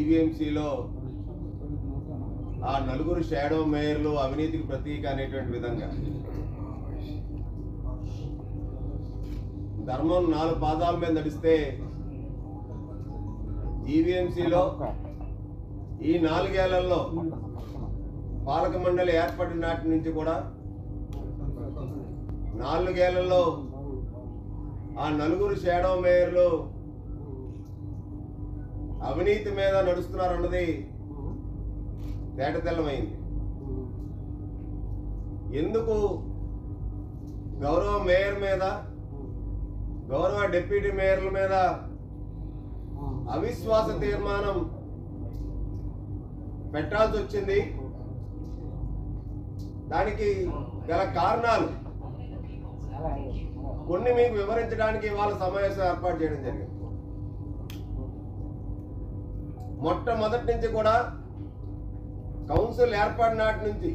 జీవీఎంసీలో ఆ నలుగురు షాడో మేయర్లు అవినీతికి ప్రతీక అనేటువంటి విధంగా ధర్మం 4 పాదాల మీద నడిస్తే జీవీఎంసీలో ఈ 4 ఏళ్లలో పాలక మండలి ఏర్పడిన నాటి నుంచి కూడా 4 ఏళ్లలో ఆ నలుగురు షాడో మేయర్లు అవినీతి మీద నడుస్తున్నారన్నది తేటతెల్లమైంది. ఎందుకు గౌరవ మేయర్ మీద, గౌరవ డిప్యూటీ మేయర్ల మీద అవిశ్వాస తీర్మానం పెట్టాల్సి వచ్చింది? దానికి గల కారణాలు కొన్ని మీకు వివరించడానికి ఇవాళ సమావేశం ఏర్పాటు చేయడం జరిగింది. మొట్టమొదటి నుంచి కూడా కౌన్సిల్ ఏర్పడిన నాటి నుంచి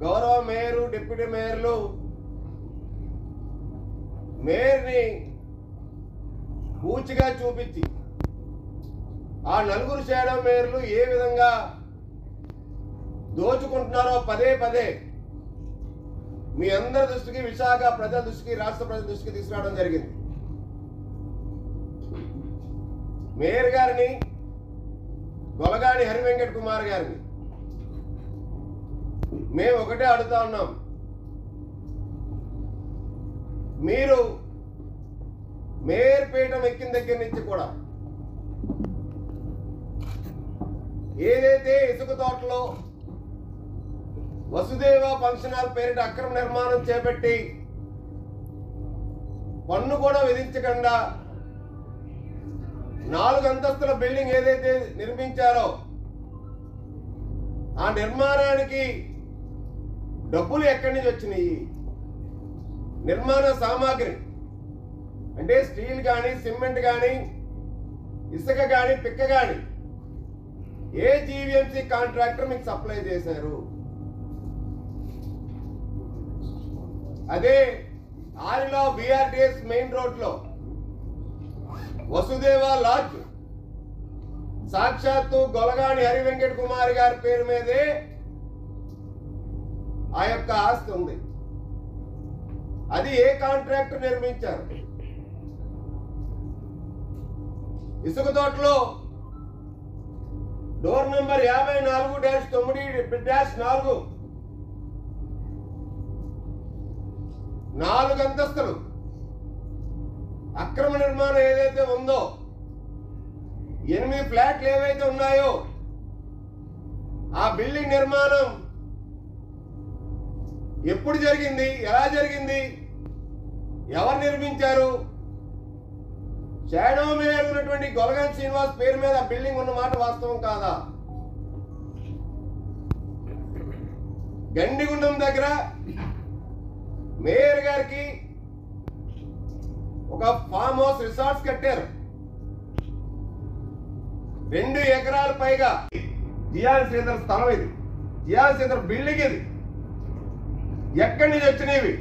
గౌరవ మేయరు, డిప్యూటీ మేయర్లు మేయర్ని పూచిగా చూపించి ఆ నలుగురు షాడో మేయర్లు ఏ విధంగా దోచుకుంటున్నారో పదే పదే మీ అందరి దృష్టికి, విశాఖ ప్రజల దృష్టికి, రాష్ట్ర ప్రజల దృష్టికి తీసుకురావడం జరిగింది. మేయర్ గారిని, గొలగాని హరివెంకట్ కుమార్ గారిని మేము ఒకటే అడుగుతా ఉన్నాం. మీరు మేయర్ పీఠం ఎక్కిన దగ్గర నుంచి కూడా ఏదైతే ఇసుక తోటలో వసుదేవ ఫంక్షన్ హాల్ పేరిట అక్రమ నిర్మాణం చేపట్టి పన్ను కూడా విధించకుండా 4 అంతస్తుల బిల్డింగ్ ఏదైతే నిర్మించారో ఆ నిర్మాణానికి డబ్బులు ఎక్కడి నుంచి వచ్చినాయి? నిర్మాణ సామాగ్రి అంటే స్టీల్ కానీ, సిమెంట్ కానీ, ఇసుక కానీ, పిక్క కానీ ఏ జీవీఎంసీ కాంట్రాక్టర్ మీకు సప్లై చేశారు? అదే ఆరిలో బిఆర్టీఎస్ మెయిన్ రోడ్ లో వసుదేవ లాడ్జ్ సాక్షాత్తు గొలగాని హరివెంకట్ కుమార్ గారి పేరు మీదే ఆ యొక్క ఆస్తి ఉంది. అది ఏ కాంట్రాక్టర్ నిర్మించారు? ఇసుక తోటలో డోర్ నంబర్ 54-9-4 4 అంతస్తులు అక్రమ నిర్మాణం ఏదైతే ఉందో, 8 ఫ్లాట్లు ఏవైతే ఉన్నాయో ఆ బిల్డింగ్ నిర్మాణం ఎప్పుడు జరిగింది, ఎలా జరిగింది, ఎవరు నిర్మించారు? షాడో మేయర్ ఉన్నటువంటి గొలగాని శ్రీనివాస్ పేరు మీద బిల్డింగ్ ఉన్న మాట వాస్తవం కాదా? గండిగుండం దగ్గర మేయర్ గారికి ఒక ఫామ్ హౌస్ రిసార్ట్స్ కట్టారు. 2 ఎకరాల పైగా జియాన్ శ్రీధర్ స్థలం ఇది, జియాన్ శ్రీధర్ బిల్డింగ్ ఇది. ఎక్కడి నుంచి వచ్చినవి?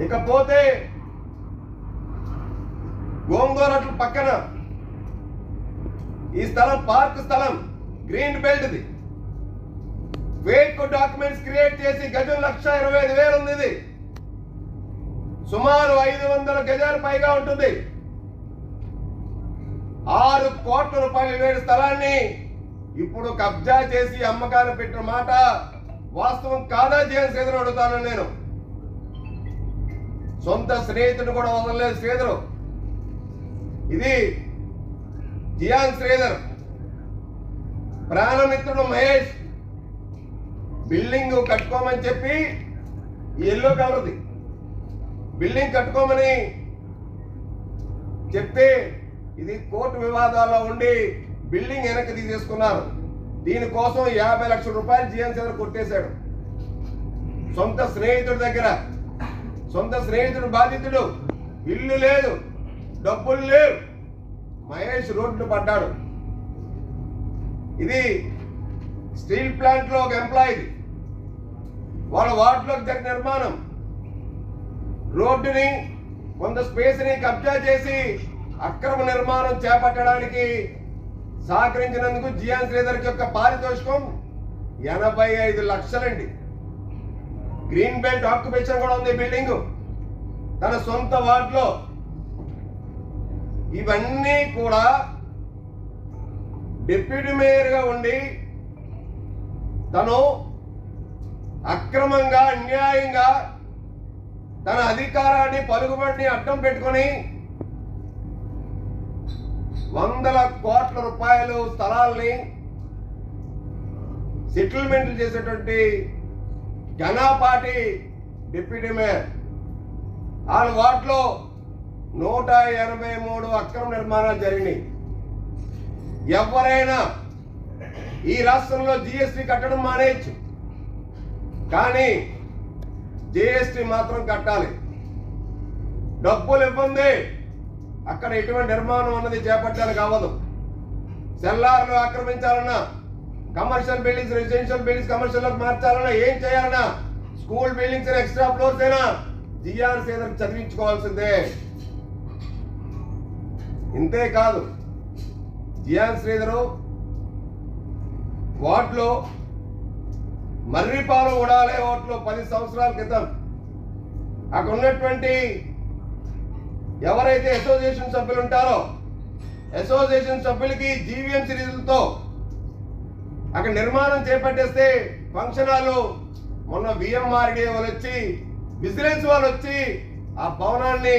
ఇకపోతే గోంగూరట్ల పక్కన ఈ స్థలం పార్క్ స్థలం, గ్రీన్ బెల్ట్ ఇది. ఫేక్ డాక్యుమెంట్స్ క్రియేట్ చేసి గజం 1,25,000 ఉంది. ఇది సుమారు 500 గజాలు పైగా ఉంటుంది. 6 కోట్ల రూపాయల విలువైన స్థలాన్ని ఇప్పుడు కబ్జా చేసి అమ్మకాన్ని పెట్టిన మాట వాస్తవం కాదా? జియాన్ శ్రీధర్ అడుగుతాను నేను. సొంత స్నేహితుడు కూడా వదలలేదు శ్రీధర్. ఇది జియాన్ శ్రీధర్ ప్రాణమిత్రుడు మహేష్ బిల్డింగ్ కట్టుకోమని చెప్పి, ఎల్లో కలర్ది బిల్డింగ్ కట్టుకోమని చెప్తే ఇది కోర్టు వివాదాల్లో ఉండి బిల్డింగ్ వెనక్కి తీసేసుకున్నారు. దీనికోసం 50 లక్షల రూపాయలు జియాన్ శ్రీధర్ కొట్టేశాడు. సొంత స్నేహితుడి దగ్గర, సొంత స్నేహితుడు బాధితుడు, ఇల్లు లేదు, డబ్బులు లేవు, మహేష్ రోడ్డు పడ్డాడు. ఇది స్టీల్ ప్లాంట్ లో ఒక ఎంప్లాయీ, వాళ్ళ వార్డులోకి జరిగిన నిర్మాణం. రోడ్డుని, కొంత స్పేస్ ని కబ్జా చేసి అక్రమ నిర్మాణం చేపట్టడానికి సహకరించినందుకు జియాన్ శ్రీధర్ యొక్క పారితోషికం 85 లక్షలండి. గ్రీన్ బెల్ట్ ఆక్యుపేషన్ కూడా ఉంది బిల్డింగ్ తన సొంత వార్డులో. ఇవన్నీ కూడా డిప్యూటీ మేయర్గా ఉండి తను అక్రమంగా అన్యాయంగా తన అధికారాన్ని పలుకుబడిని అడ్డం పెట్టుకొని వందల కోట్ల రూపాయలు స్థలాల్ని సెటిల్మెంట్లు చేసేటువంటి ఘనాపాటి డిప్యూటీ మేయర్. వాళ్ళ వార్డులో 183 అక్రమ నిర్మాణాలు జరిగినాయి. ఎవరైనా ఈ రాష్ట్రంలో జిఎస్టీ కట్టడం మానేయచ్చు, కానీ జిఎస్టీ మాత్రం కట్టాలి. డబ్బులు ఇవ్వండి, అక్కడ ఎటువంటి నిర్మాణం అన్నది చేపట్టడానికి అవ్వదు. సెల్లార్లు ఆక్రమించాలన్నా, commercial buildings residential buildings commercial మార్చాలన్నా, ఏం చేయాలన్నా, స్కూల్ బిల్డింగ్స్ ఎక్స్ట్రా ఫ్లోర్స్ అయినా జియాన్ శ్రీధర్ చదివించుకోవాల్సిందే. ఇంతే కాదు, జియాన్ శ్రీధరు వార్డులో మర్రిపాలెం ఉడాలే వార్డులో 10 సంవత్సరాల క్రితం అక్కడ ఉన్నటువంటి ఎవరైతే అసోసియేషన్ సభ్యులు ఉంటారో అసోసియేషన్ సభ్యులకి జీవీఎంసీ నిధులతో అక్కడ నిర్మాణం చేపట్టేస్తే ఫంక్షన్ హాల్ మొన్న విఎంఆర్డీ వాళ్ళు వచ్చి విజిలెన్స్ వాళ్ళు వచ్చి ఆ భవనాన్ని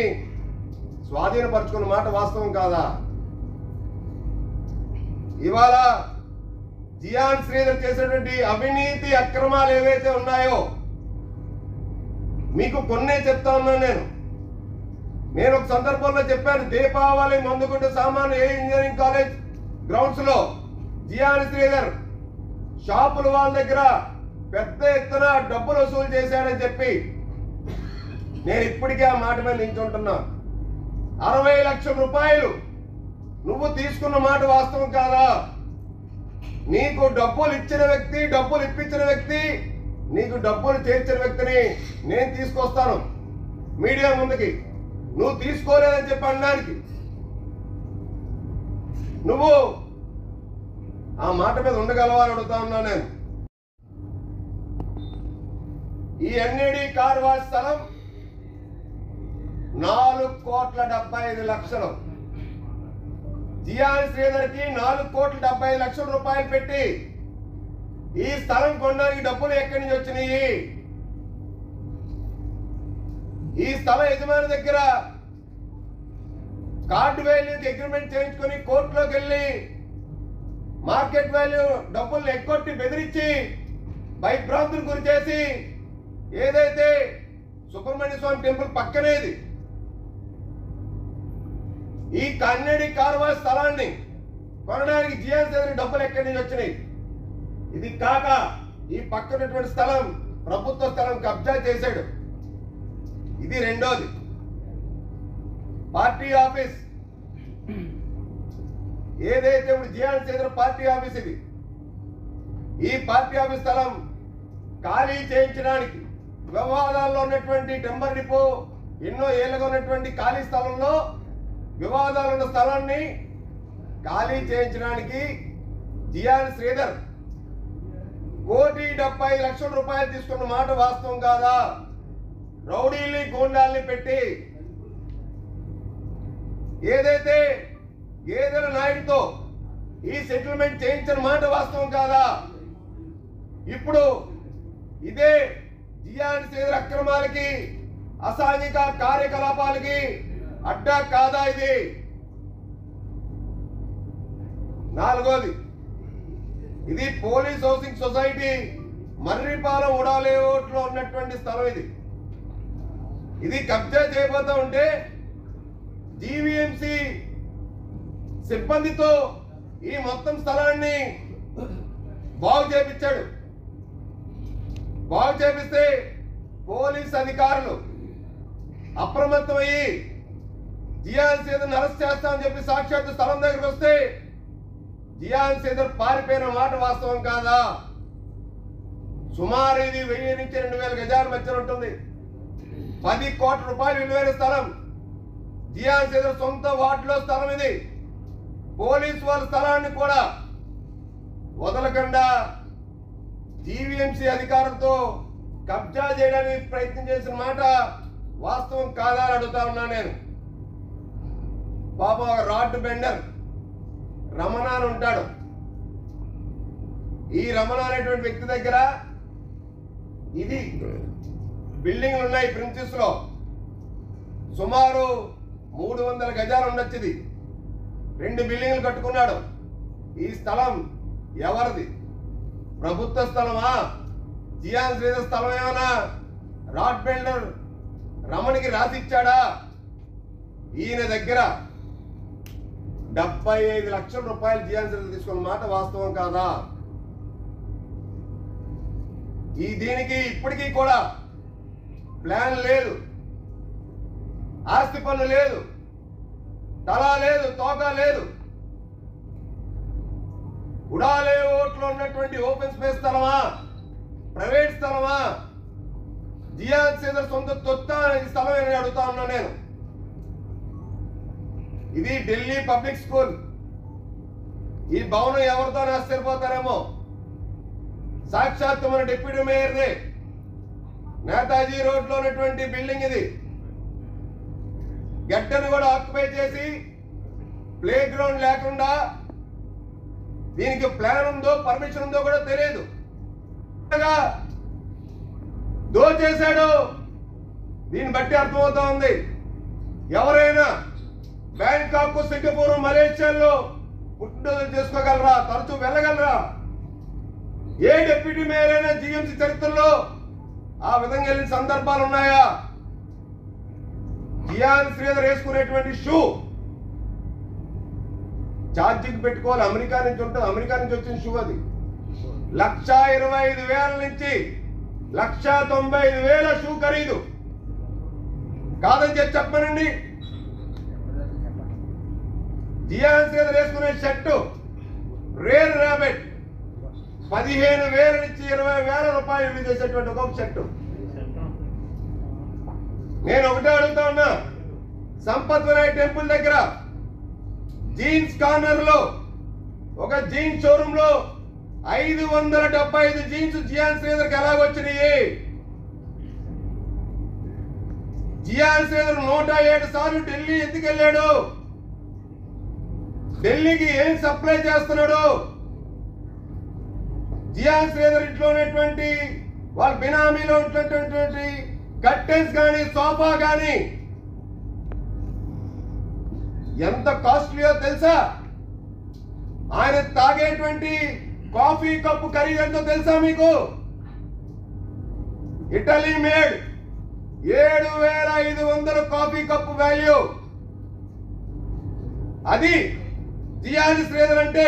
స్వాధీనపరుచుకున్న మాట వాస్తవం కాదా? ఇవాళ జియాన్ శ్రీధర్ చేసినటువంటి అవినీతి అక్రమాలు ఏవైతే ఉన్నాయో మీకు కొన్నే చెప్తా ఉన్నాను. నేను ఒక సందర్భంలో చెప్పాను, దీపావళి మందుగుంట సామాన్ ఏ ఇంజనీరింగ్ కాలేజ్ గ్రౌండ్స్ లో జియాన్ శ్రీధర్ షాపుల వాళ్ళ దగ్గర పెద్ద ఎత్తున డబ్బులు వసూలు చేశాడని చెప్పి నేను ఇప్పటికే ఆ మాట మీద నించుంటున్నా. 60 లక్షల రూపాయలు నువ్వు తీసుకున్న మాట వాస్తవం కాదా? నీకు డబ్బులు ఇచ్చిన వ్యక్తి, డబ్బులు ఇప్పించిన వ్యక్తి, నీకు డబ్బులు చేర్చిన వ్యక్తిని నేను తీసుకొస్తాను మీడియా ముందుకి. నువ్వు తీసుకోలేదని చెప్పి అనడానికి నువ్వు ఆ మాట మీద ఉండగలవా అని అడుగుతా ఉన్నా నేను. ఈ ఎన్ఏడి కార్ వాష్ స్థలం 4,75,00,000. జియాన్ శ్రీధర్ కి 4,75,00,000 రూపాయలు పెట్టి ఈ స్థలం కొనడానికి డబ్బులు ఎక్కడి నుంచి వచ్చినాయి? ఈ స్థల యజమాని దగ్గర కార్డు వాల్యూకి అగ్రిమెంట్ చేయించుకొని కోర్టులోకి వెళ్ళి మార్కెట్ వాల్యూ డబ్బులు ఎక్కొట్టి బెదిరించి భయభ్రాంతులు గురి చేసి ఏదైతే సుబ్రహ్మణ్య స్వామి టెంపుల్ పక్కనేది ఈ కన్నడి కార్వాస్ స్థలాన్ని కొనడానికి జియాన్ శ్రీధర్ డబ్బులు ఎక్కడి నుంచి వచ్చినాయి? ఇది కాక ఈ పక్కనటువంటి స్థలం ప్రభుత్వ స్థలం కబ్జా చేశాడు. ఇది రెండోది. పార్టీ ఆఫీస్ ఏదైతే ఇప్పుడు జియాన్ శ్రీధర్ పార్టీ ఆఫీస్, ఇది ఈ పార్టీ ఆఫీస్ స్థలం ఖాళీ చేయించడానికి వివాదాల్లో ఉన్నటువంటి టెంబర్ డిపో ఎన్నో ఏళ్ళగా ఉన్నటువంటి ఖాళీ స్థలంలో వివాదాలు ఉన్న స్థలాన్ని ఖాళీ చేయించడానికి జియాన్ శ్రీధర్ 1,70,00,000 రూపాయలు తీసుకున్న మాట వాస్తవం కాదా? రౌడీల్ని గూండాల్ని పెట్టి ఏదైతే గేదెల నాయుడితో ఈ సెటిల్మెంట్ చేయించిన మాట వాస్తవం కాదా? ఇప్పుడు ఇదే జియాన్ శ్రీధర్ అక్రమాలకి అసాంఘిక కార్యకలాపాలకి అడ్డా కాదా ఇది? నాలుగోది, ఇది పోలీస్ హౌసింగ్ సొసైటీ మర్రిపాలెం ఉడాలేట్లో ఉన్నటువంటి స్థలం. ఇది కబ్జా చేయబోతా ఉంటే జీవీఎంసీ సిబ్బందితో ఈ మొత్తం స్థలాన్ని బాగు చేపించాడు. బాగు చేపిస్తే పోలీస్ అధికారులు అప్రమత్తమయ్యి జియాన్ శ్రీధర్ అరెస్ట్ చేస్తామని చెప్పి సాక్షాత్తు స్థలం దగ్గరకు వస్తే జియాన్ శ్రీధర్ పారిపోయిన మాట వాస్తవం కాదా? సుమారు ఇది 1000 నుంచి 2000 గజాల మధ్య ఉంటుంది. 10 కోట్ల రూపాయలు విలువైన స్థలం. జియాన్ శ్రీధర్ సొంత వార్డులో స్థలం ఇది. పోలీసు వాళ్ళ స్థలాన్ని కూడా వదలకుండా జీవీఎంసీ అధికారులతో కబ్జా చేయడానికి ప్రయత్నం చేసిన మాట వాస్తవం కాదా అని అడుగుతా ఉన్నా నేను. పాప రాడ్ బెండర్ రమణ అని ఉంటాడు. ఈ రమణ అనేటువంటి వ్యక్తి దగ్గర ఇది బిల్డింగ్లు ఉన్నాయి. ప్రిన్సెస్ లో సుమారు 300 గజాలు ఉండొచ్చు. ఇది 2 బిల్డింగ్లు కట్టుకున్నాడు. ఈ స్థలం ఎవరిది? ప్రభుత్వ స్థలమా? జియాన్ శ్రీధర్ స్థలం ఏమైనా రాడ్ బిల్డర్ రమణికి రాసిచ్చాడా? ఈయన దగ్గర 75 లక్షల రూపాయలు జియాన్ శ్రీధర్ తీసుకున్న మాట వాస్తవం కాదా? దీనికి ఇప్పటికీ కూడా ప్లాన్ లేదు, ఆస్తి పన్ను లేదు, తలా లేదు, తోక లేదు. ఉడాలే ఓట్లో ఉన్నటువంటి ఓపెన్ స్పేస్ స్థలమా? ప్రైవేట్ స్థలమా? జియాన్ శ్రీధర్ సొంత తొత్త ఈ స్థలం అని అడుగుతా ఉన్నా నేను. ఇది ఢిల్లీ పబ్లిక్ స్కూల్. ఈ భవనం ఎవరితో ఆశ్చర్యపోతారేమో, సాక్షాత్తు మన డిప్యూటీ మేయర్దే. నేతాజీ రోడ్ లో ఉన్నటువంటి బిల్డింగ్ ఇది. గడ్డను కూడా ఆక్యుపై చేసి ప్లే గ్రౌండ్ లేకుండా, దీనికి ప్లాన్ ఉందో పర్మిషన్ ఉందో కూడా తెలియదు, దోచేశాడు. దీన్ని బట్టి అర్థమవుతా ఉంది, ఎవరైనా బ్యాంకాక్, సింగపూర్, మలేషియాలో పుట్టినరోజులు చేసుకోగలరా? తరచూ వెళ్ళగలరా? ఏ డిప్యూటీ మేయర్ అయినా జీఎంసీ చరిత్రలో ఆ విధంగా వెళ్ళిన సందర్భాలు ఉన్నాయా? జియాన్ శ్రీధర్ వేసుకునేటువంటి షూ ఛార్జింగ్ పెట్టుకోవాలి. అమెరికా నుంచి ఉంటుంది, అమెరికా నుంచి వచ్చిన షూ అది. 1,25,000 నుంచి 1,95,000 షూ ఖరీదు. కాదని చెప్పమనండి. జియాన్ శ్రీధర్ వేసుకునే షర్టు రేర్ ర్యాబిట్ 15,000 నుంచి 20,000 రూపాయలు విలువ చేసేటువంటి ఒక్కొక్క షర్టు. నేను ఒకటే అడుగుతా ఉన్నా, సంపత్ వినాయక్ టెంపుల్ దగ్గర జీన్స్ కార్నర్ లో ఒక జీన్స్ షోరూమ్ లో 575 జీన్స్ జియాన్ శ్రీధర్ కి ఎలాగొచ్చినాయి? జియాన్ శ్రీధర్ 107 సార్లు ఢిల్లీ ఎందుకు వెళ్ళాడు? ఢిల్లీకి ఏం సప్లై చేస్తున్నాడు? జియాన్ శ్రీధర్ ఇంట్లో ఉన్నటువంటి వాళ్ళ బినామీలో ఉన్నటువంటి కర్టెన్స్ కానీ, సోఫా కానీ ఎంత కాస్ట్లీయో తెలుసా? ఆయన తాగేటువంటి కాఫీ కప్పు ఖరీదు ఎంతో తెలుసా మీకు? Italy made 7,500 coffee cup value. అది జియాన్ శ్రీధర్ అంటే.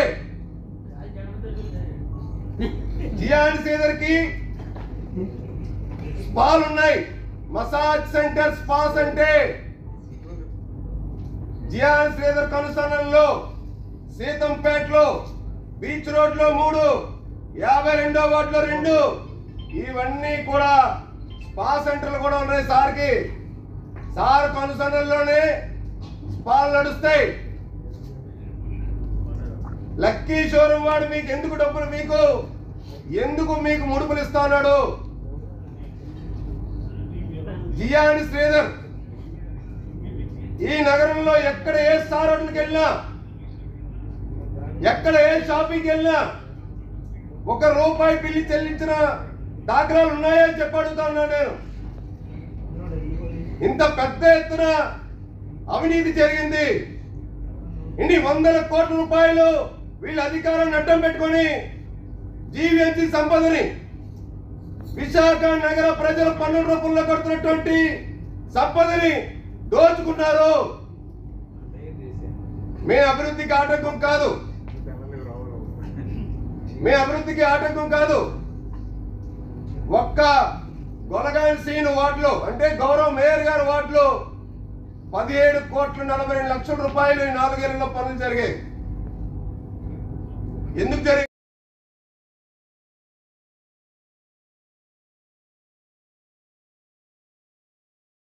జియాన్ శ్రీధర్ కి స్పాలు ఉన్నాయి, మసాజ్ సెంటర్, స్పాస్. అంటే జియాన్ శ్రీధర్ కనుసన్నల్లో సీతంపేటలో, బీచ్ రోడ్ లో 3, 52వ వార్డులో 2, ఇవన్నీ కూడా స్పా సెంటర్లు కూడా ఉన్నాయి సార్కి. సార్ కనుసన్నల్లోనే స్పాలు నడుస్తాయి. లక్కీ షోరూమ్ వాడు మీకు ఎందుకు డబ్బులు, ఎందుకు మీకు ముడుపులు ఇస్తా ఉన్నాడు? జియాన్ శ్రీధర్ ఈ నగరంలో ఎక్కడ ఏ స్టార్ హోటల్కి వెళ్ళినా, ఎక్కడ ఏ షాపింగ్కి వెళ్ళినా ₹1 బిల్లు చెల్లించిన దాఖలాలు ఉన్నాయని చెప్పి అడుగుతా ఉన్నా నేను. ఇంత పెద్ద ఎత్తున అవినీతి జరిగింది. ఇన్ని 100 కోట్ల రూపాయలు వీళ్ళ అధికారాన్ని అడ్డం పెట్టుకొని జీవీఎంసీ సంపదని, విశాఖ నగర ప్రజల పన్నుల రూపంలో కడుతున్నటువంటి సంపదని దోచుకున్నారు. మీ అభివృద్ధికి ఆటంకం కాదు, మీ అభివృద్ధికి ఆటంకం కాదు. ఒక్క గొలగాన్ సీన్ వార్డులో, అంటే గౌరవ మేయర్ గారి వార్డులో 17,42,00,000 రూపాయలు 4 ఏళ్లలో పనులు జరిగాయి. ఎందుకు జరిగాయి?